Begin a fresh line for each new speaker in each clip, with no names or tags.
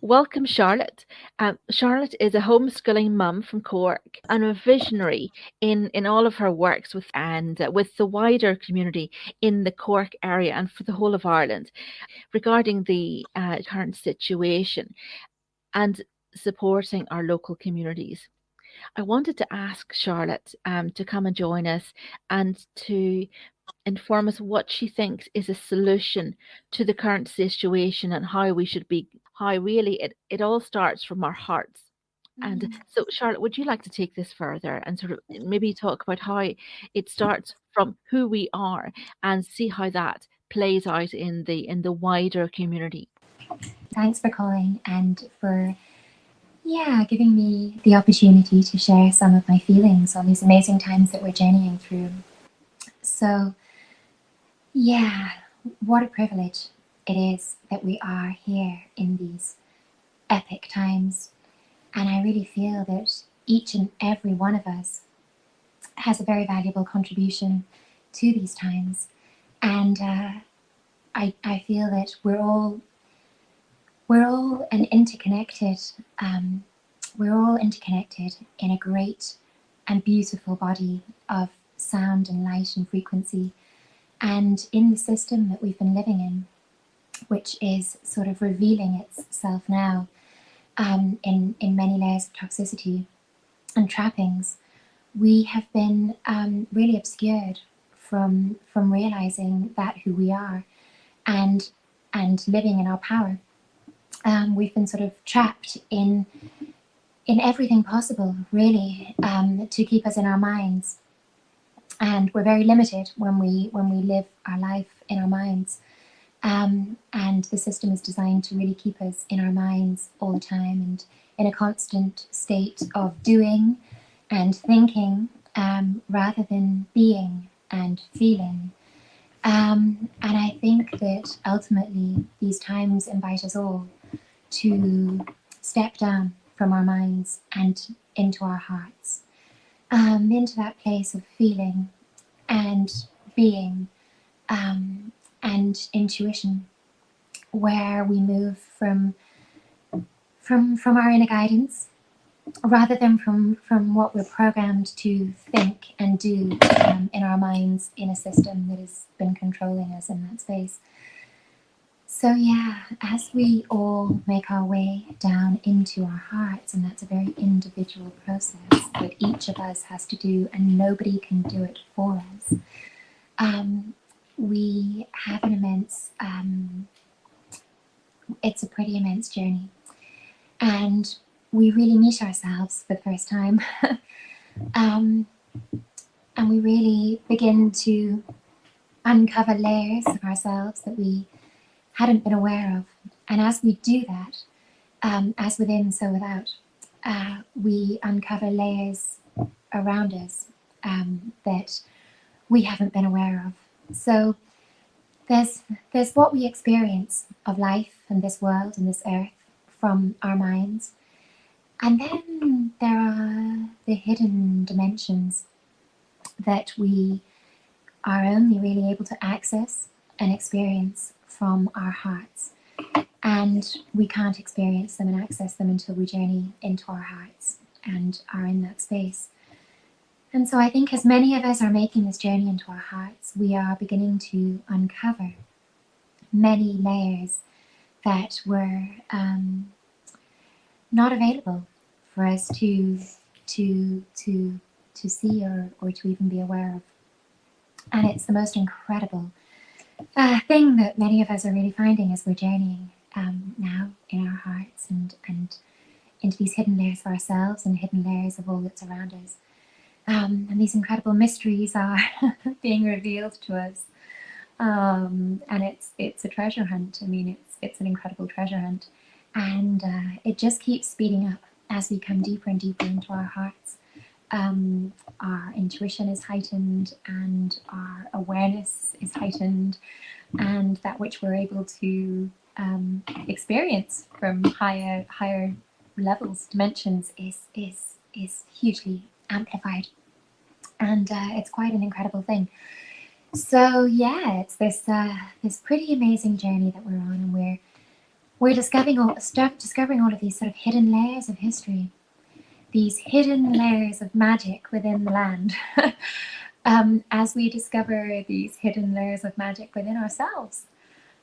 Welcome, Charlotte. Charlotte is a homeschooling mum from Cork and a visionary in all of her works with the wider community in the Cork area and for the whole of Ireland regarding the current situation and supporting our local communities. I wanted to ask Charlotte to come and join us and to inform us what she thinks is a solution to the current situation and how we should be, how really it all starts from our hearts. And
Mm.
so, Charlotte, would you like to take this further and sort of maybe talk about how it starts from who we are and see how that plays out in the wider community?
Thanks for calling and for giving me the opportunity to share some of my feelings on these amazing times that we're journeying through. So, yeah, what a privilege it is that we are here in these epic times. And I really feel that each and every one of us has a very valuable contribution to these times. And I feel that we're all an interconnected. We're all interconnected in a great and beautiful body of sound and light and frequency. And in the system that we've been living in, which is sort of revealing itself now in many layers of toxicity and trappings, we have been really obscured from realizing that who we are and living in our power. We've been sort of trapped in everything possible, really, to keep us in our minds. And we're very limited when we live our life in our minds. And the system is designed to really keep us in our minds all the time and in a constant state of doing and thinking rather than being and feeling. And I think that ultimately these times invite us all to step down from our minds and into our hearts, into that place of feeling and being and intuition, where we move from our inner guidance rather than from what we're programmed to think and do in our minds in a system that has been controlling us in that space. So yeah, as we all make our way down into our hearts, and that's a very individual process that each of us has to do, and nobody can do it for us. We have an immense, it's a pretty immense journey, and we really meet ourselves for the first time, and we really begin to uncover layers of ourselves that we hadn't been aware of. And as we do that, as within, so without, we uncover layers around us that we haven't been aware of. So there's what we experience of life and this world and this earth from our minds. And then there are the hidden dimensions that we are only really able to access and experience from our hearts. And we can't experience them and access them until we journey into our hearts and are in that space. And so I think as many of us are making this journey into our hearts, we are beginning to uncover many layers that were not available for us to see or to even be aware of. And it's the most incredible thing that many of us are really finding as we're journeying now in our hearts and into these hidden layers of ourselves and hidden layers of all that's around us. And these incredible mysteries are being revealed to us. And it's a treasure hunt. I mean, it's an incredible treasure hunt. And it just keeps speeding up as we come deeper and deeper into our hearts. Our intuition is heightened and our awareness is heightened, and that which we're able to experience from higher levels, dimensions is hugely amplified, and it's quite an incredible thing. So yeah, it's this pretty amazing journey that we're on, and we're discovering all of these sort of hidden layers of history, these hidden layers of magic within the land, as we discover these hidden layers of magic within ourselves.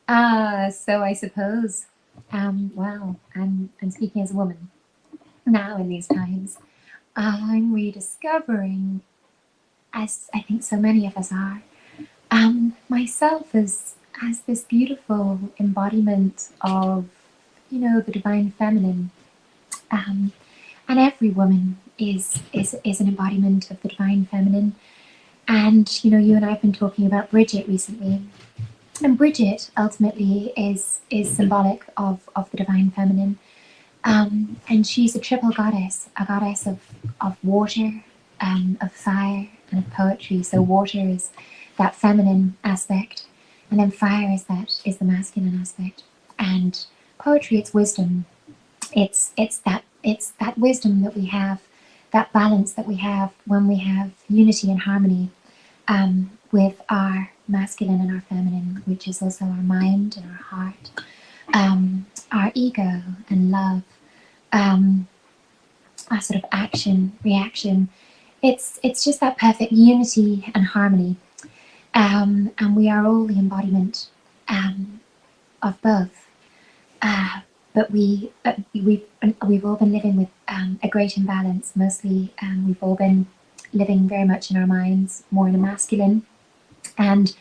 So I suppose, well, I'm speaking as a woman now in these times. I'm rediscovering, as I think so many of us are, myself as this beautiful embodiment of, you know, the divine feminine. And every woman is an embodiment of the divine feminine. And, you know, you and I have been talking about Bridget recently. And Bridget ultimately is symbolic of the divine feminine. And she's a triple goddess, a goddess of water, of fire, and of poetry. So water is that feminine aspect, and then fire is the masculine aspect. And poetry, it's wisdom. It's that wisdom that we have, that balance that we have when we have unity and harmony with our masculine and our feminine, which is also our mind and our heart, our ego and love, our sort of action, reaction. It's just that perfect unity and harmony. And we are all the embodiment of both. But we've all been living with a great imbalance. Mostly, we've all been living very much in our minds, more in a masculine. And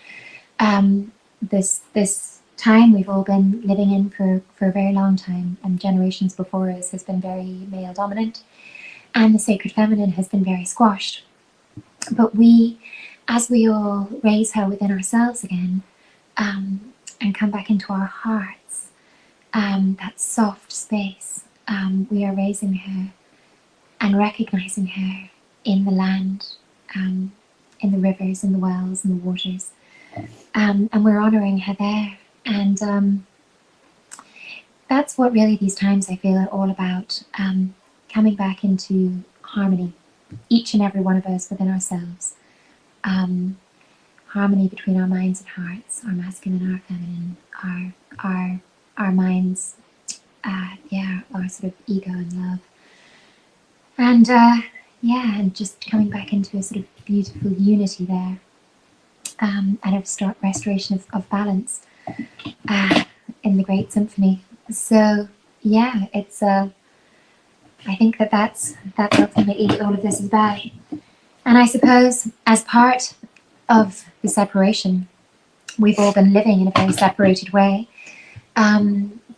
this time we've all been living in for a very long time, and generations before us has been very male dominant, and the sacred feminine has been very squashed. But we, as we all raise her within ourselves again, and come back into our hearts, that soft space, we are raising her and recognizing her in the land, in the rivers, in the wells, in the waters, and we're honoring her there. And that's what really these times I feel are all about, coming back into harmony, each and every one of us within ourselves. Harmony between our minds and hearts, our masculine and our feminine, our minds, our sort of ego and love. And and just coming back into a sort of beautiful unity there, and a restoration of balance in the great symphony. So yeah, it's I think that's ultimately what all of this is about. And I suppose as part of the separation, we've all been living in a very separated way,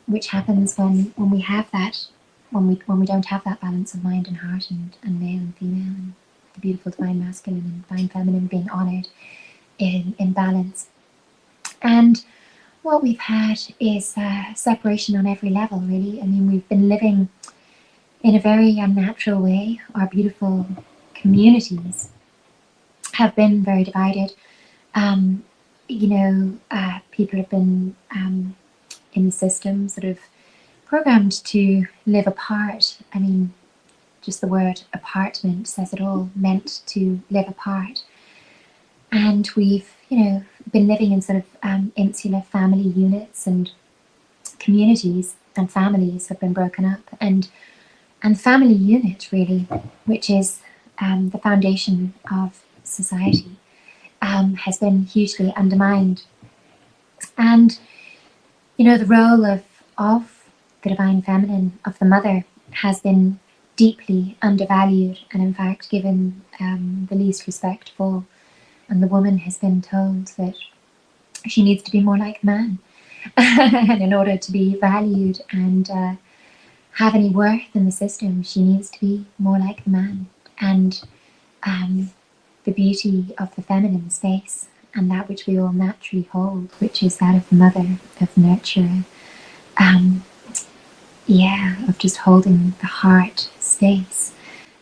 which happens when we have that, when we don't have that balance of mind and heart, and male and female, and the beautiful divine masculine and divine feminine being honoured in balance. And what we've had is separation on every level, really. I mean, we've been living in a very unnatural way. Our beautiful communities have been very divided. People have been in the system sort of programmed to live apart. I mean, just the word apartment says it all, meant to live apart. And we've, been living in sort of insular family units, and communities and families have been broken up. And family unit, really, which is the foundation of society, has been hugely undermined. And, the role of the divine feminine, of the mother, has been deeply undervalued, and in fact given the least respect for. And the woman has been told that she needs to be more like a man and in order to be valued and have any worth in the system, she needs to be more like the man. And the beauty of the feminine space, and that which we all naturally hold, which is that of the mother, of the nurturer, of just holding the heart space,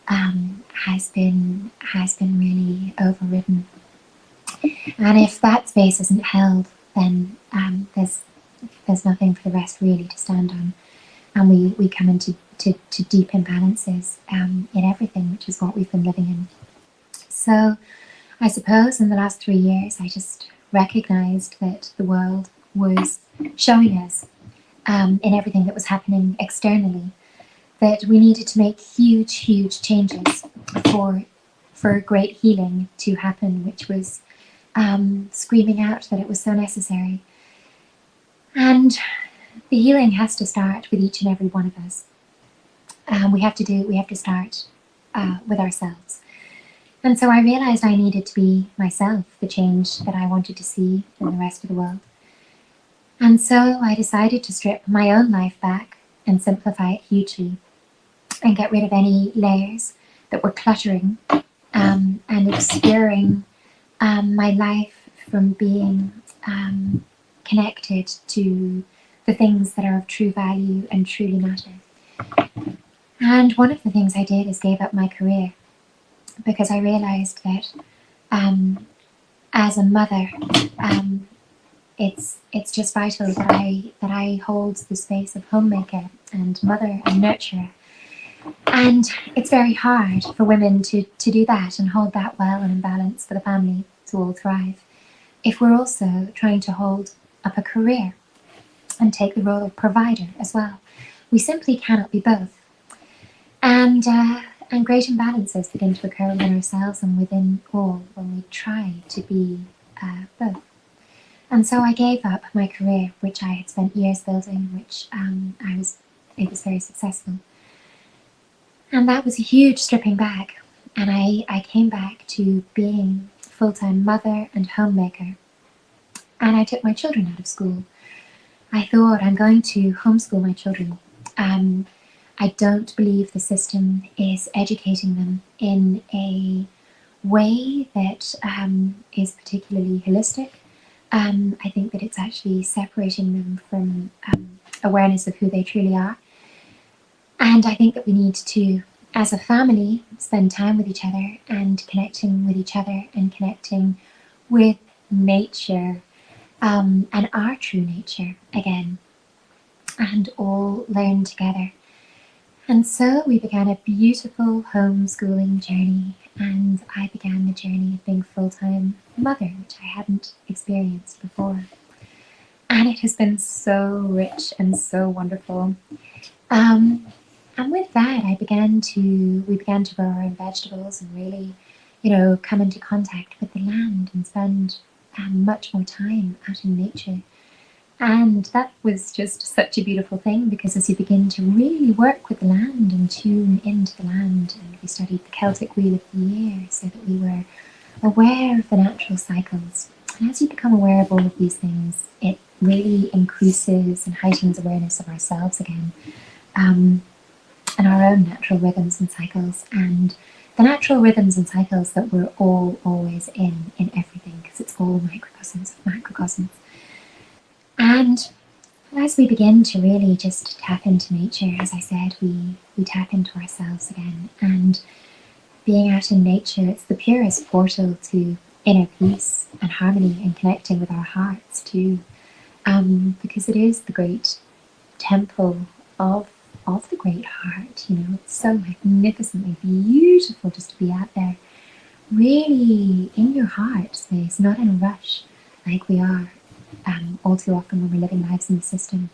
has been really overridden. And if that space isn't held, then there's nothing for the rest really to stand on, and we come into deep imbalances in everything, which is what we've been living in. So I suppose in the last 3 years, I just recognized that the world was showing us in everything that was happening externally, that we needed to make huge changes for great healing to happen, which was screaming out that it was so necessary. And the healing has to start with each and every one of us. We have to start with ourselves. And so I realized I needed to be myself, the change that I wanted to see in the rest of the world. And so I decided to strip my own life back and simplify it hugely and get rid of any layers that were cluttering and obscuring my life from being connected to the things that are of true value and truly matter. And one of the things I did is gave up my career, because I realized that as a mother, it's just vital that I hold the space of homemaker and mother and nurturer. And it's very hard for women to do that and hold that well and in balance for the family to all thrive, if we're also trying to hold up a career and take the role of provider as well. We simply cannot be both. And great imbalances begin to occur within ourselves and within all when we try to be both. And so I gave up my career, which I had spent years building, which it was very successful. And that was a huge stripping back. And I came back to being full-time mother and homemaker. And I took my children out of school. I thought, I'm going to homeschool my children. I don't believe the system is educating them in a way that is particularly holistic. I think that it's actually separating them from awareness of who they truly are. And I think that we need to, as a family, spend time with each other and connecting with each other and connecting with nature and our true nature again, and all learn together. And so we began a beautiful homeschooling journey, and I began the journey of being full-time mother, which I hadn't experienced before. And it has been so rich and so wonderful. And with that, we began to grow our own vegetables and really, come into contact with the land and spend much more time out in nature. And that was just such a beautiful thing, because as you begin to really work with the land and tune into the land, and we studied the Celtic wheel of the year so that we were aware of the natural cycles. And as you become aware of all of these things, it really increases and heightens awareness of ourselves again, and our own natural rhythms and cycles, and the natural rhythms and cycles that we're all always in everything, because it's all microcosms of macrocosms. And as we begin to really just tap into nature, as I said, we tap into ourselves again. And being out in nature, it's the purest portal to inner peace and harmony and connecting with our hearts too, because it is the great temple of the great heart. It's so magnificently beautiful just to be out there, really in your heart space, not in a rush like we are all too often when we're living lives in the system,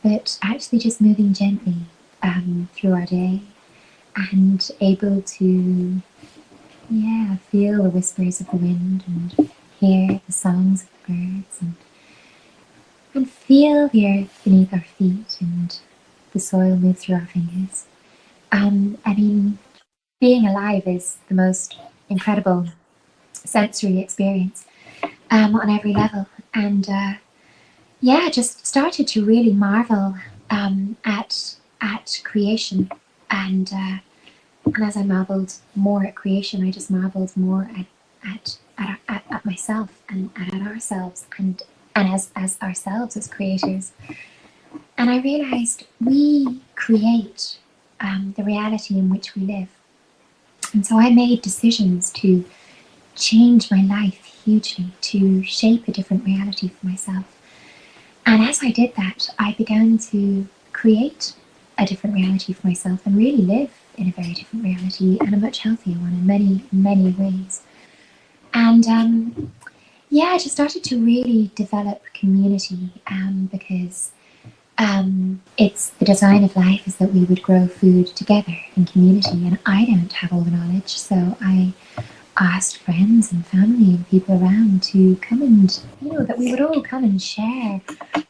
but actually just moving gently through our day and able to feel the whispers of the wind and hear the songs of the birds and feel the earth beneath our feet and the soil move through our fingers. Being alive is the most incredible sensory experience on every level. And just started to really marvel at creation. And as I marveled more at creation, I just marveled more at myself and at ourselves and as ourselves as creators. And I realized we create the reality in which we live. And so I made decisions to change my life hugely, to shape a different reality for myself. And as I did that, I began to create a different reality for myself and really live in a very different reality, and a much healthier one in many, many ways. And I just started to really develop community, because It's the design of life is that we would grow food together in community, and I don't have all the knowledge, so I asked friends and family and people around to come and, that we would all come and share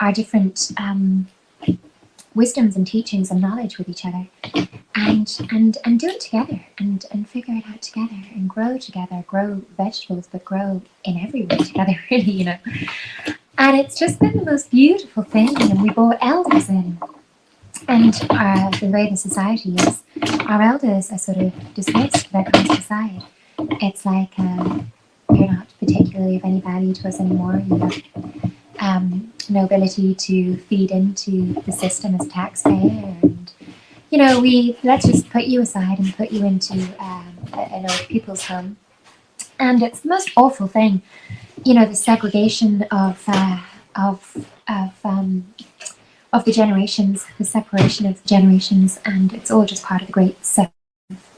our different wisdoms and teachings and knowledge with each other, and do it together, and figure it out together, and grow together, grow vegetables, but grow in every way together, really. And it's just been the most beautiful thing. And we brought elders in, and the way the society is, our elders are sort of dismissed, they're cast aside. It's like you're not particularly of any value to us anymore. You have no ability to feed into the system as a taxpayer, and let's just put you aside and put you into an old people's home. And it's the most awful thing, the segregation of the generations, the separation of generations, and it's all just part of the great set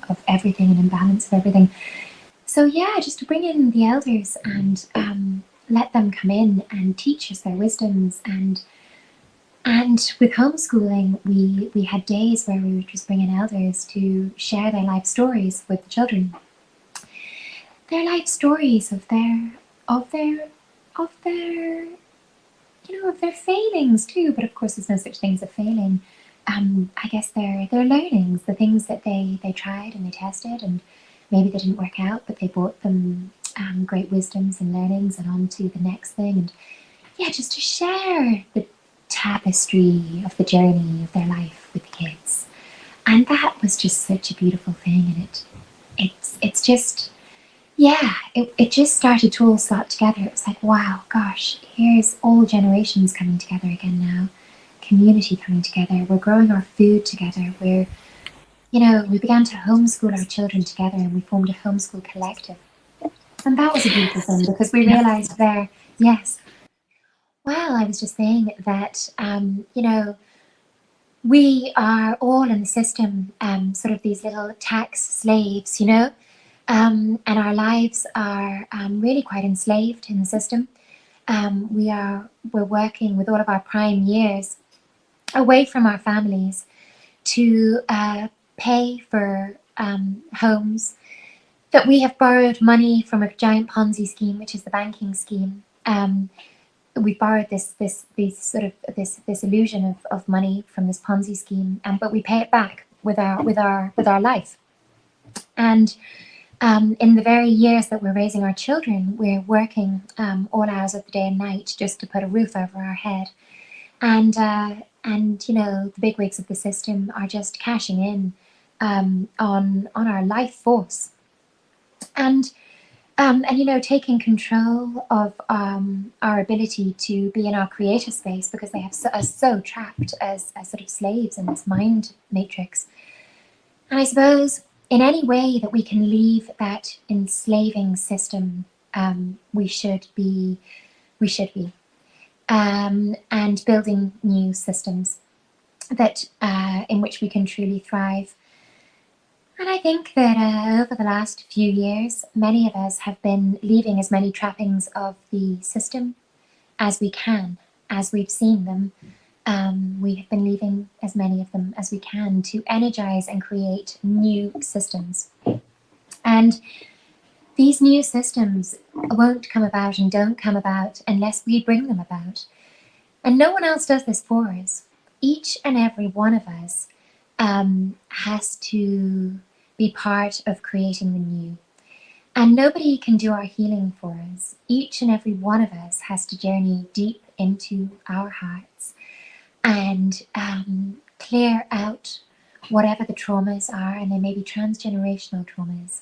of everything and imbalance of everything. So yeah, just to bring in the elders and let them come in and teach us their wisdoms. And with homeschooling, we had days where we would just bring in elders to share their life stories with the children. Their life stories of their failings too, but of course there's no such thing as a failing. I guess their learnings, the things that they tried and they tested, and maybe they didn't work out, but they brought them great wisdoms and learnings and on to the next thing. And yeah, just to share the tapestry of the journey of their life with the kids. And that was just such a beautiful thing. And it's just, yeah, it just started to all slot together. It was like, wow, gosh, here's all generations coming together again now. Community coming together. We're growing our food together. We began to homeschool our children together, and we formed a homeschool collective. And that was a beautiful thing, because we realized there, yes. Well, I was just saying that, we are all in the system, sort of these little tax slaves, and our lives are really quite enslaved in the system. We're working with all of our prime years away from our families to pay for homes that we have borrowed money from a giant Ponzi scheme, which is the banking scheme. We borrowed this illusion of money from this Ponzi scheme, but we pay it back with our life. And in the very years that we're raising our children, we're working all hours of the day and night just to put a roof over our head. And the bigwigs of the system are just cashing in on our life force, and taking control of our ability to be in our creative space, because they are so trapped as sort of slaves in this mind matrix. And I suppose in any way that we can leave that enslaving system, we should be, and building new systems that in which we can truly thrive. And I think that over the last few years, many of us have been leaving as many trappings of the system as we can, as we've seen them. We have been leaving as many of them as we can to energize and create new systems. And these new systems won't come about and don't come about unless we bring them about. And no one else does this for us. Each and every one of us has to be part of creating the new. And nobody can do our healing for us. Each and every one of us has to journey deep into our hearts and clear out whatever the traumas are, and they may be transgenerational traumas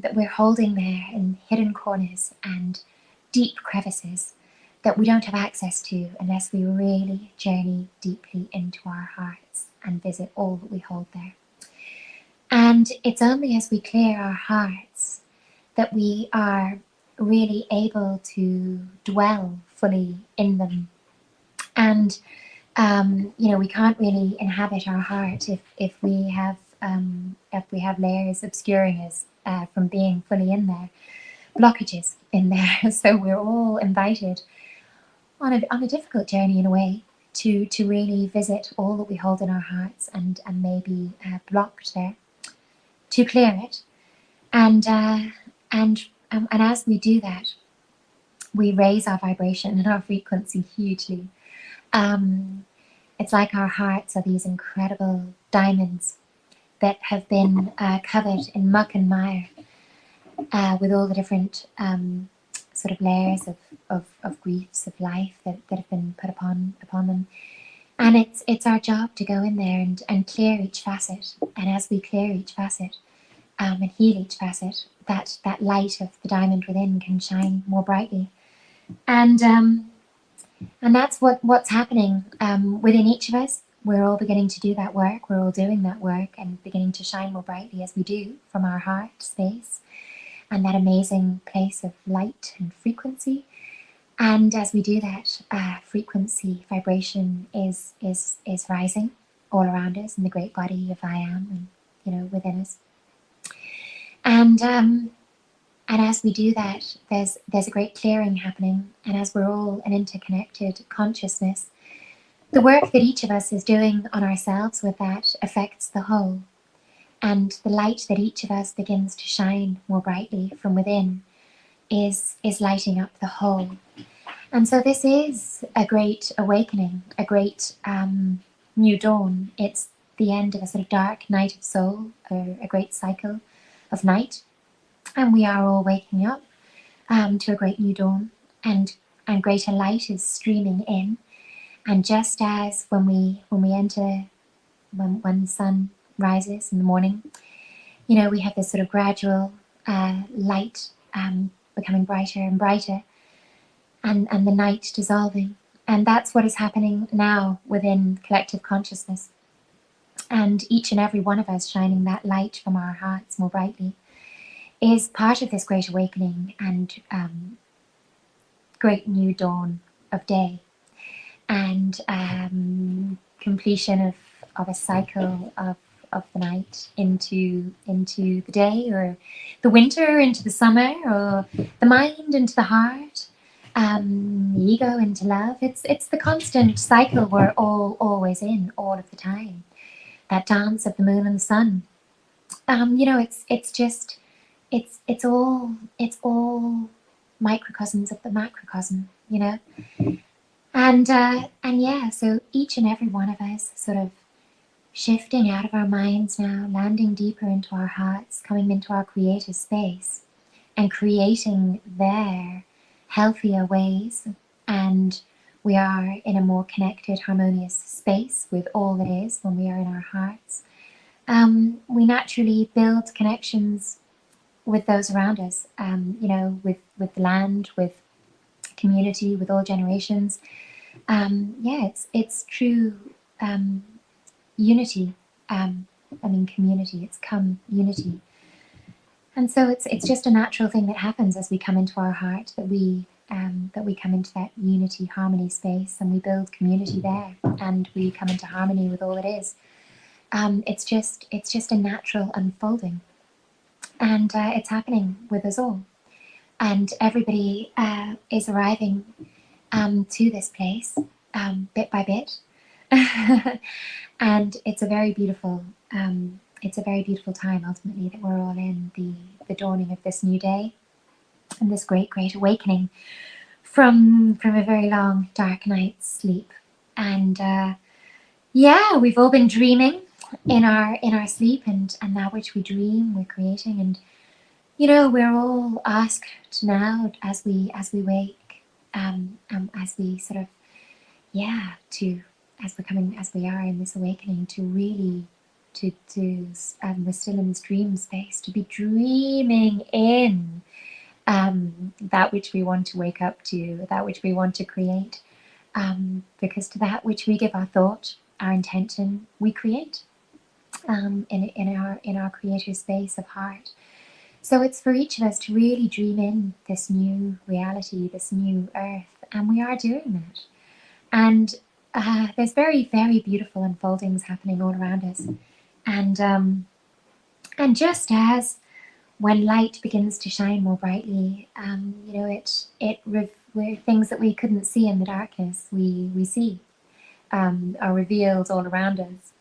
that we're holding there in hidden corners and deep crevices that we don't have access to unless we really journey deeply into our hearts and visit all that we hold there. And it's only as we clear our hearts that we are really able to dwell fully in them. And we can't really inhabit our heart if we have layers obscuring us from being fully in there, blockages in there. So we're all invited on a difficult journey in a way to really visit all that we hold in our hearts and maybe blocked there, to clear it. And as we do that, we raise our vibration and our frequency hugely. It's like our hearts are these incredible diamonds that have been covered in muck and mire, with all the different sort of layers of griefs of life that have been put upon them. And it's our job to go in there and clear each facet. And as we clear each facet and heal each facet, that light of the diamond within can shine more brightly. And that's what's happening within each of us. We're all beginning to do that work. We're all doing that work and beginning to shine more brightly as we do from our heart space and that amazing place of light and frequency. And as we do that, frequency, vibration is rising all around us in the great body of I Am, and within us. And as we do that, there's a great clearing happening. And as we're all an interconnected consciousness, the work that each of us is doing on ourselves with that affects the whole. And the light that each of us begins to shine more brightly from within is lighting up the whole. And so this is a great awakening, a great new dawn. It's the end of a sort of dark night of soul, or a great cycle of night. And we are all waking up to a great new dawn, and greater light is streaming in. And just as when we enter, when the sun rises in the morning, we have this sort of gradual light becoming brighter and brighter, and the night dissolving. And that's what is happening now within collective consciousness. And each and every one of us shining that light from our hearts more brightly is part of this great awakening and great new dawn of day, and completion of a cycle of the night into the day, or the winter into the summer, or the mind into the heart, the ego into love. It's the constant cycle we're all always in, all of the time. That dance of the moon and the sun. It's all microcosms of the macrocosm, And yeah, so each and every one of us sort of shifting out of our minds now, landing deeper into our hearts, coming into our creative space and creating their healthier ways. And we are in a more connected, harmonious space with all that is when we are in our hearts. We naturally build connections with those around us, with the land, with community, with all generations. It's true unity. Community. It's unity. And so it's just a natural thing that happens as we come into our heart, that we come into that unity, harmony space, and we build community there, and we come into harmony with all it is. It's just a natural unfolding, and it's happening with us all. And everybody is arriving to this place bit by bit, and it's a very beautiful time ultimately that we're all in the dawning of this new day and this great awakening from a very long dark night's sleep. And we've all been dreaming in our sleep, and that which we dream we're creating. And we're all asked now as we wake, as we sort of as we are in this awakening, to really we're still in this dream space, to be dreaming in that which we want to wake up to, that which we want to create, because to that which we give our thought, our intention, we create in our creative space of heart. So it's for each of us to really dream in this new reality, this new earth, and we are doing that. And there's very, very beautiful unfoldings happening all around us. And just as when light begins to shine more brightly, things that we couldn't see in the darkness, we see. are revealed all around us.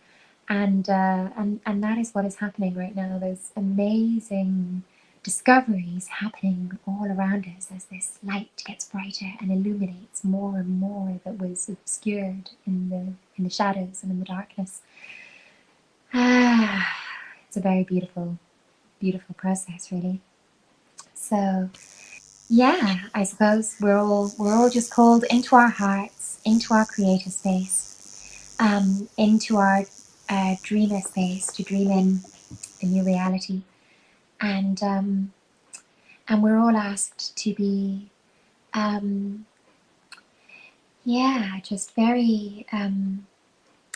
And that is what is happening right now. There's amazing discoveries happening all around us as this light gets brighter and illuminates more and more that was obscured in the shadows and in the darkness. It's a very beautiful, beautiful process, really. So yeah, I suppose we're all just called into our hearts, into our creator space, into our dreamer space to dream in a new reality, and we're all asked to be, just very.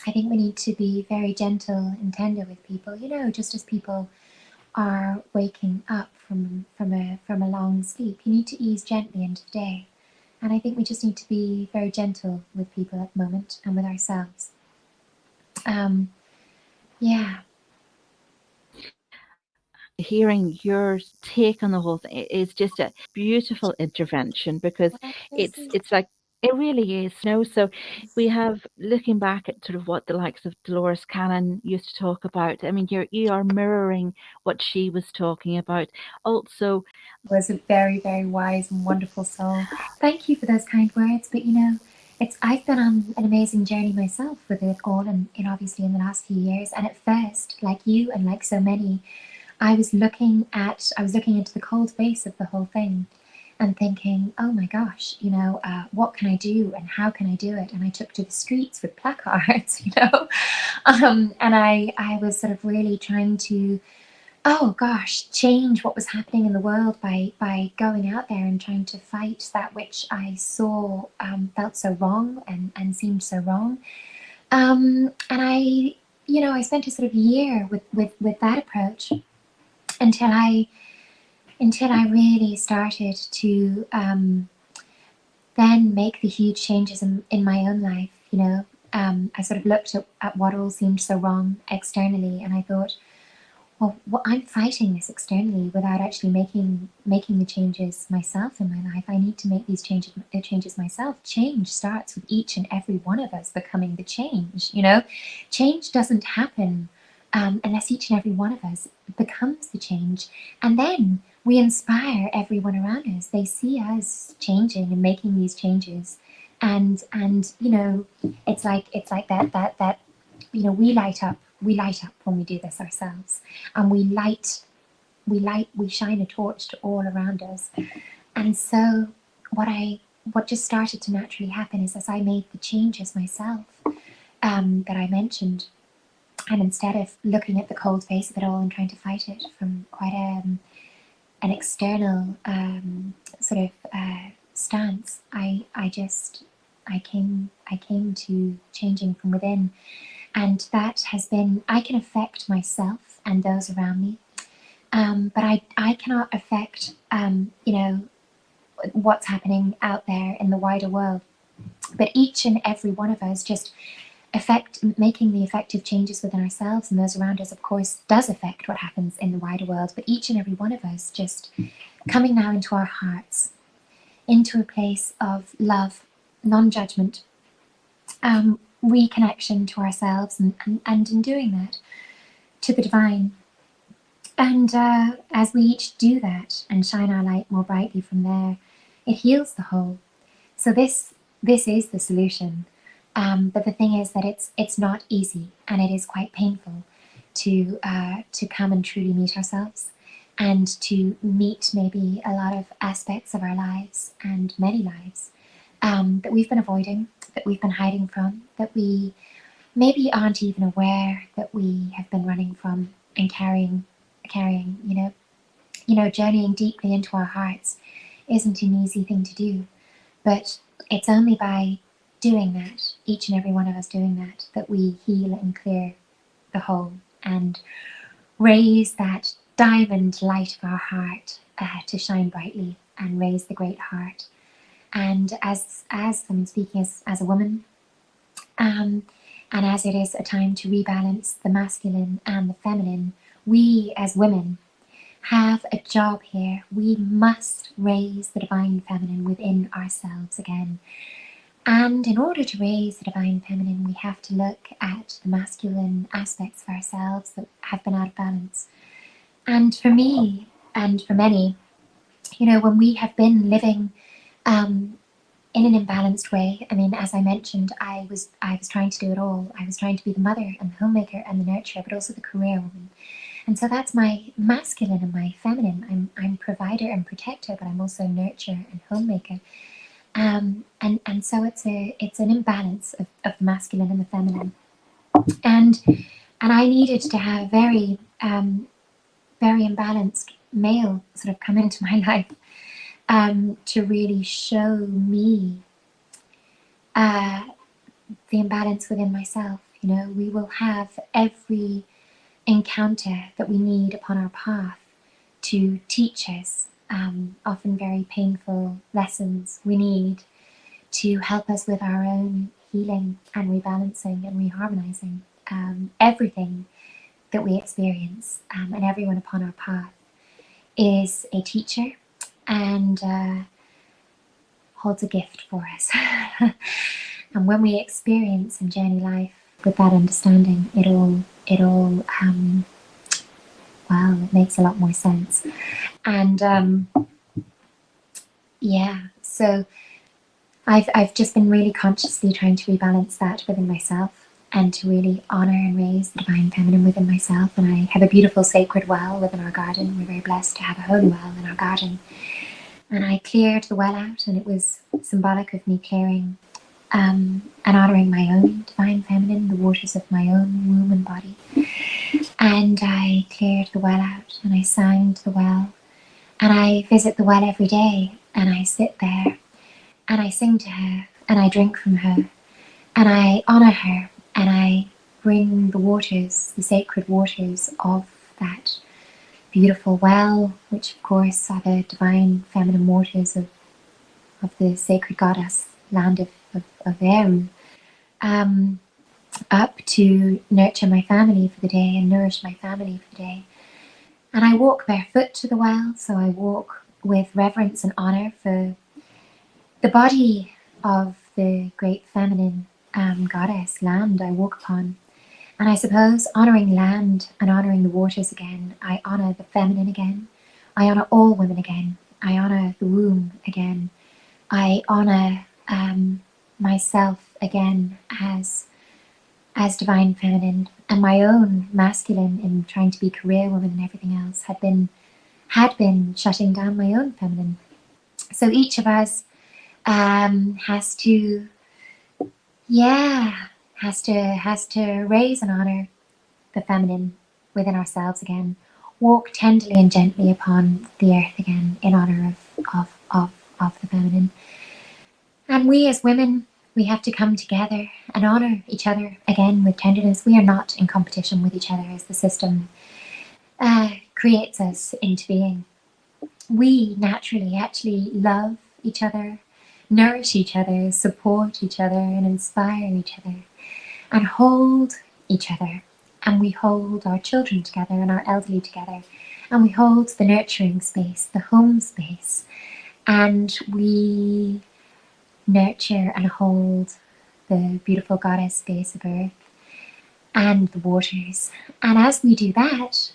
I think we need to be very gentle and tender with people. Just as people are waking up from a long sleep, you need to ease gently into the day. And I think we just need to be very gentle with people at the moment and with ourselves.
Hearing your take on the whole thing is just a beautiful intervention, because it's like, it really is. So we have, looking back at sort of what the likes of Dolores Cannon used to talk about. I mean, you are mirroring what she was talking about. Also,
was a very, very wise and wonderful soul. Thank you for those kind words. But I've been on an amazing journey myself with it all, and obviously in the last few years. And at first, like you and like so many, I was looking into the cold face of the whole thing and thinking, oh my gosh, what can I do and how can I do it? And I took to the streets with placards, and I was sort of really trying to, oh gosh, change what was happening in the world by going out there and trying to fight that which I saw felt so wrong and seemed so wrong. And I spent a sort of year with that approach until I really started to then make the huge changes in my own life. I sort of looked at what all seemed so wrong externally, and I thought, well, I'm fighting this externally without actually making the changes myself in my life. I need to make these changes myself. Change starts with each and every one of us becoming the change. Change doesn't happen unless each and every one of us becomes the change, and then we inspire everyone around us. They see us changing and making these changes, and it's like that we light up when we do this ourselves, and we shine a torch to all around us. And so what just started to naturally happen is, as I made the changes myself that I mentioned, and instead of looking at the cold face of it all and trying to fight it from quite an external sort of stance, I came to changing from within. And that has been, I can affect myself and those around me, but I cannot affect, what's happening out there in the wider world. But each and every one of us just making the effective changes within ourselves and those around us, of course, does affect what happens in the wider world. But each and every one of us just coming now into our hearts, into a place of love, non-judgment, reconnection to ourselves, and in doing that, to the divine. And as we each do that and shine our light more brightly from there, it heals the whole. So this is the solution. But the thing is that it's not easy, and it is quite painful to come and truly meet ourselves, and to meet maybe a lot of aspects of our lives, and many lives, that we've been avoiding, that we've been hiding from, that we maybe aren't even aware that we have been running from and carrying. Journeying deeply into our hearts isn't an easy thing to do, but it's only by doing that, each and every one of us doing that, that we heal and clear the whole and raise that diamond light of our heart to shine brightly and raise the great heart. And as I'm speaking as a woman, and as it is a time to rebalance the masculine and the feminine, we as women have a job here. We must raise the divine feminine within ourselves again. And in order to raise the divine feminine, we have to look at the masculine aspects of ourselves that have been out of balance. And for me, and for many, when we have been living in an imbalanced way, I mean, as I mentioned, I was trying to do it all. I was trying to be the mother and the homemaker and the nurturer, but also the career woman. And so that's my masculine and my feminine. I'm provider and protector, but I'm also nurturer and homemaker. And so it's an imbalance of the masculine and the feminine. And I needed to have very imbalanced male sort of come into my life to really show me the imbalance within myself. We will have every encounter that we need upon our path to teach us often very painful lessons we need to help us with our own healing and rebalancing and reharmonizing. Everything that we experience and everyone upon our path is a teacher and holds a gift for us. And when we experience and journey life with that understanding, it all it makes a lot more sense. And so I've just been really consciously trying to rebalance that within myself and to really honor and raise the divine feminine within myself. And I have a beautiful sacred well within our garden. We're very blessed to have a holy well in our garden. And I cleared the well out, and it was symbolic of me clearing and honoring my own divine feminine, the waters of my own womb and body. And I cleared the well out, and I sound the well, and I visit the well every day, and I sit there, and I sing to her, and I drink from her, and I honor her, and I bring the waters, the sacred waters of that beautiful well, which of course are the divine feminine waters of the sacred goddess, land of Eru, up to nurture my family for the day and nourish my family for the day. And I walk barefoot to the well, so I walk with reverence and honor for the body of the great feminine goddess, land I walk upon. And I suppose honoring land and honoring the waters again, I honor the feminine again. I honor all women again. I honor the womb again. I honor myself again as divine feminine, and my own masculine in trying to be career woman and everything else had been shutting down my own feminine. So each of us has to raise and honor the feminine within ourselves again, walk tenderly and gently upon the earth again in honor of the feminine. And we as women, we have to come together and honor each other again with tenderness. We are not in competition with each other as the system creates us into being. We naturally actually love each other, nourish each other, support each other, and inspire each other, and hold each other. And we hold our children together and our elderly together, and we hold the nurturing space, the home space, and we nurture and hold the beautiful goddess space of earth and the waters. And as we do that,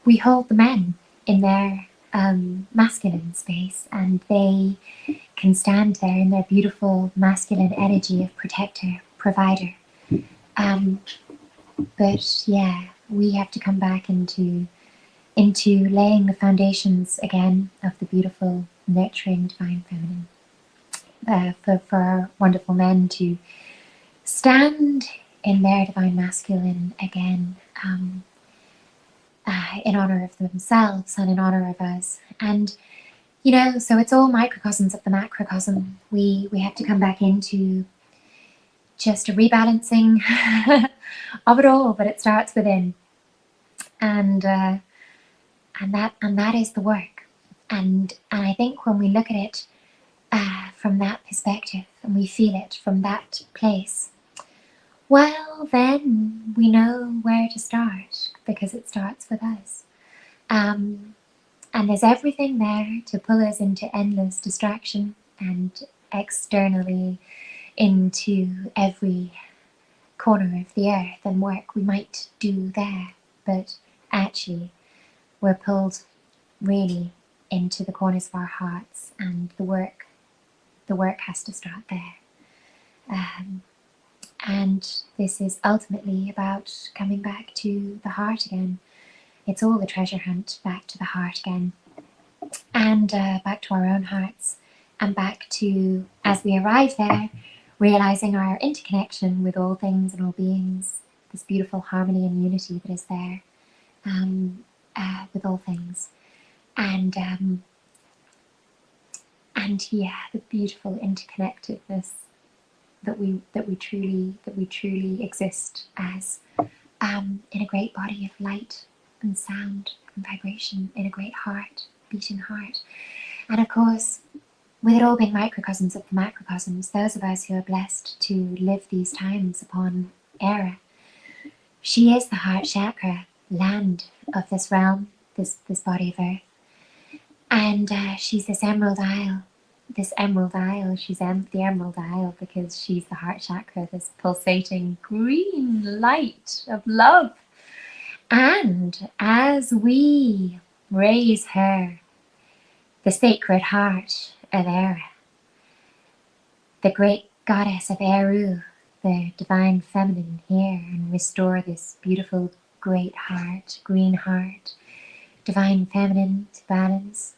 we hold the men in their masculine space, and they can stand there in their beautiful masculine energy of protector, provider. But we have to come back into laying the foundations again of the beautiful, nurturing, divine feminine. For wonderful men to stand in their divine masculine again, in honor of themselves and in honor of us. And so it's all microcosms of the macrocosm. We have to come back into just a rebalancing of it all, but it starts within, and that is the work. And I think when we look at it from that perspective, and we feel it from that place, well, then we know where to start, because it starts with us. And there's everything there to pull us into endless distraction and externally into every corner of the earth and work we might do there, but actually we're pulled really into the corners of our hearts, and the work has to start there. And this is ultimately about coming back to the heart again. It's all the treasure hunt back to the heart again, and back to our own hearts, and back to, as we arrive there, realizing our interconnection with all things and all beings, this beautiful harmony and unity that is there with all things, and yeah, the beautiful interconnectedness that we truly exist as, in a great body of light and sound and vibration, in a great heart, beating heart. And of course, with it all being microcosms of the macrocosms, those of us who are blessed to live these times upon Era, she is the heart chakra, land of this realm, this body of earth. And she's this emerald isle. She's the emerald isle because she's the heart chakra, this pulsating green light of love. And as we raise her, the sacred heart of Era, the great goddess of Eru, the divine feminine here, and restore this beautiful great heart, green heart, divine feminine to balance,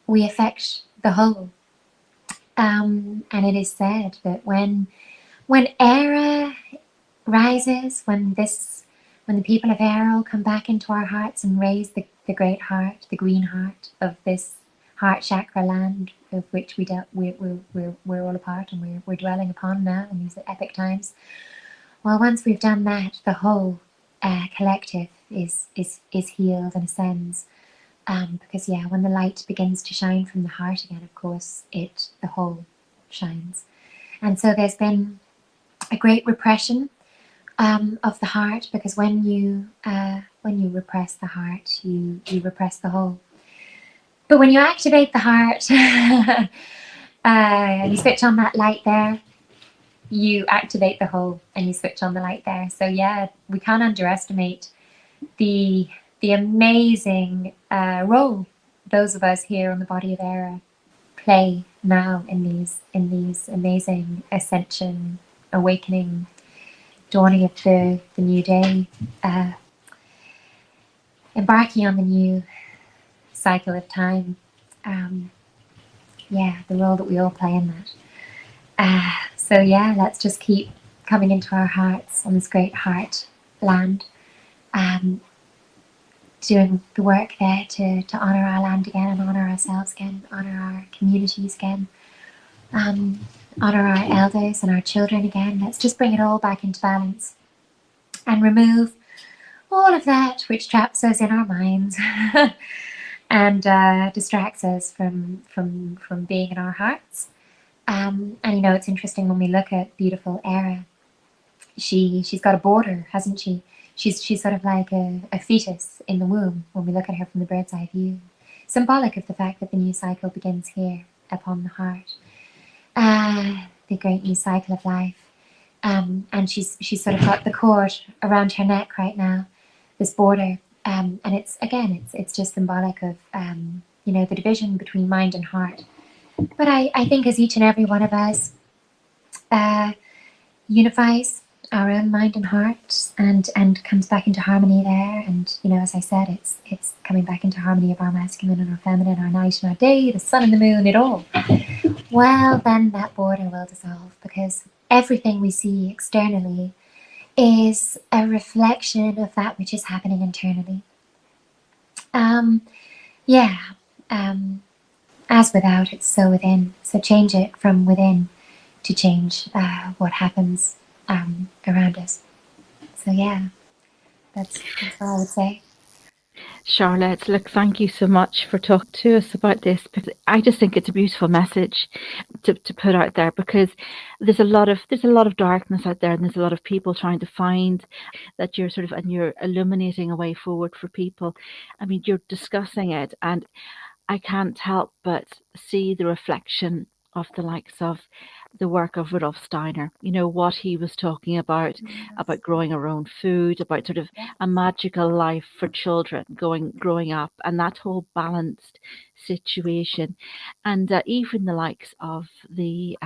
we affect the whole. And it is said that when Era rises, when the people of Era will come back into our hearts and raise the great heart, the green heart of this heart chakra land of which we're all a part, and we're dwelling upon now in these epic times. Well, once we've done that, the whole collective is healed and ascends. Because when the light begins to shine from the heart again, of course, the whole shines. And so there's been a great repression of the heart, because when you repress the heart, you repress the whole. But when you activate the heart and you switch on that light there, you activate the whole and you switch on the light there. So we can't underestimate the amazing role those of us here on the body of Era play now in these amazing ascension, awakening, dawning of the new day, embarking on the new cycle of time. The role that we all play in that. Let's just keep coming into our hearts on this great heart land, doing the work there to honour our land again, and honour ourselves again, honour our communities again, honour our elders and our children again. Let's just bring it all back into balance and remove all of that which traps us in our minds and distracts us from being in our hearts. And it's interesting when we look at beautiful Era. She's got a border, hasn't she? She's sort of like a fetus in the womb when we look at her from the bird's eye view, symbolic of the fact that the new cycle begins here upon the heart, the great new cycle of life. And she's sort of got the cord around her neck right now, this border, and it's just symbolic of the division between mind and heart. But I think as each and every one of us unifies our own mind and heart and comes back into harmony there, and as I said, it's coming back into harmony of our masculine and our feminine, our night and our day, the sun and the moon, it all. Well, then that border will dissolve, because everything we see externally is a reflection of that which is happening internally. As without, it's so within. So change it from within to change what happens around us. So that's all I would say.
Charlotte, look, thank you so much for talking to us about this, because I just think it's a beautiful message to put out there, because there's a lot of darkness out there, and there's a lot of people trying to find that you're illuminating a way forward for people. I mean, you're discussing it, and I can't help but see the reflection of the likes of the work of Rudolf Steiner, what he was talking about
Yes.
growing our own food, about sort of
Yeah.
a magical life for children growing up, and that whole balanced situation. And even the likes of the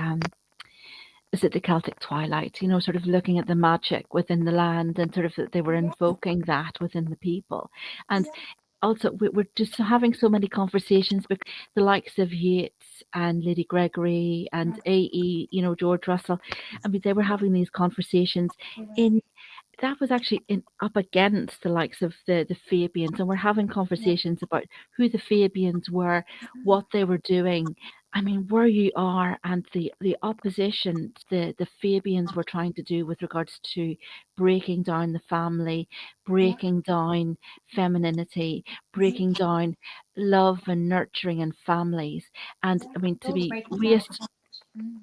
is it the Celtic twilight, sort of looking at the magic within the land, and sort of that they were
Yeah.
invoking that within the people. And
Yeah.
also, we're just having so many conversations, because the likes of Yeats and Lady Gregory and A.E., George Russell, I mean, they were having these conversations
They were.
in that was actually up against the likes of the Fabians, and we're having
Yeah.
conversations about who the Fabians were,
Mhm.
what they were doing. I mean, where you are, and the opposition the Fabians were trying to do with regards to breaking down the family,
Yeah.
breaking down femininity,
Mhm.
breaking down love and nurturing in families. And
Yeah.
I mean,
All breaking down. Mm.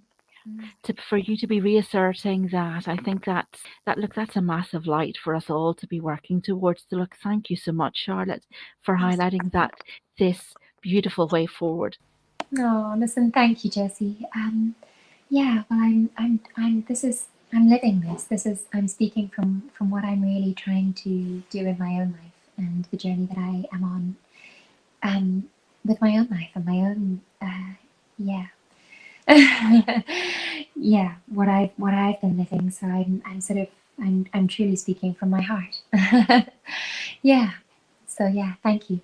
Mm.
for you to be reasserting that, I think that's a massive light for us all to be working towards. So look, thank you so much, Charlotte, for highlighting that this beautiful way forward.
Oh, listen, thank you, Jessie. Yeah, well, I'm living this. I'm speaking from what I'm really trying to do in my own life and the journey that I am on, with my own life and my own, yeah, yeah, what I've been living. So I'm sort of, I'm truly speaking from my heart. Yeah. So yeah, thank you.